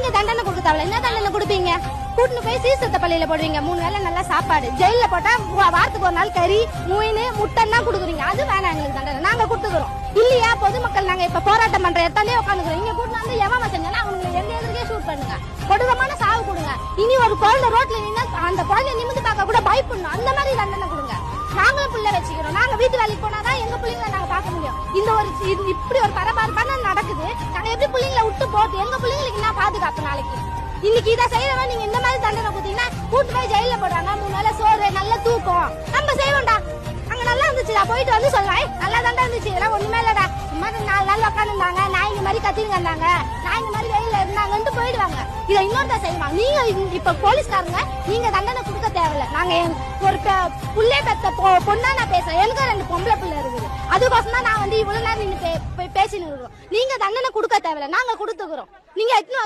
நீங்க தண்டனை கொடுக்க தேவையில்ல. என்ன தண்டனை கொடுப்பீங்க? கூட்டுன்னு போய் சீசத்த பள்ளியில போடுவீங்க. 3 வேளை நல்லா சாப்பாடு. ஜெயில போட்டா வாரத்துக்கு 1 நாள் கறி, மீன், முட்டை தான் கொடுக்குறீங்க. அது வேணாம் எங்களுக்கு தண்டனை. நாங்க கொடுத்துக்கிறோம். இல்லையா பொதுமக்கள் நாங்க இப்ப போராட்டம் பண்ற இடத்தாலே உட்காந்துக்கிறோம். இங்க கூட்டு வந்து எவன் செஞ்சா அவங்களுக்கு எந்த எதிர்க்கே ஷூட் பண்ணுங்க. கொடூரமான சாவு கொடுங்க. இனி ஒரு குழந்தை ரோட்ல நின்னா அந்த குழந்தைய நிமிந்து பார்க்க கூட பயப்படணும். அந்த மாதிரி தண்டனை கொடுங்க. நாங்களும் புள்ள வச்சுக்கிறோம். நாங்க வீட்டு வேலைக்கு போனாதான் எங்க பிள்ளைங்களை நாங்க பார்க்க முடியும். இந்த ஒரு இப்படி ஒரு பரபரப்பான நடக்குது. நாங்க எப்படி பிள்ளைங்களை விட்டு போட்டு எங்க பிள்ளைங்களுக்கு என்ன பாதுகாப்பு நாளைக்கு? இன்னைக்கு இதை செய்யறவன் நீங்க இந்த மாதிரி தண்டனை கொடுத்தீங்கன்னா கூட்டு போய் ஜெயில போடுறாங்க. 3 வேளை சோறு, நல்ல தூக்கம். நம்ம செய்வோம்டா. அங்க நல்லா இருந்துச்சுடா. போயிட்டு வந்து சொல்லலாம் நல்லா தாண்டா இருந்துச்சு. இதெல்லாம் ஒண்ணுமே இல்லடா. இந்த மாதிரி 4 நாள் உட்காந்துருந்தாங்க. நாய்ங்க மாதிரி கத்திங்க இருந்தாங்க. நாய்ங்க மாதிரி வெயில இருந்தாங்கன்னு போயிடுவாங்க. இதை இன்னொருத்தா செய்வாங்க. நீங்க இப்ப போலீஸ்காரங்க நீங்க தண்டனை கொடுக்க தேவையில்ல. நாங்க ஒரு புள்ளே பெத்த பொண்ணா நான் பேசுறேன். எனக்கு 2 பொம்பளை பிள்ளை இருக்குது. அதுக்கோசம் தான் நான் வந்து இவ்வளவு நேரம் நின்று பேசின்னு இருக்கோம். நீங்க தண்டனை கொடுக்க தேவையில்ல. நாங்க கொடுத்துக்கிறோம். நீங்க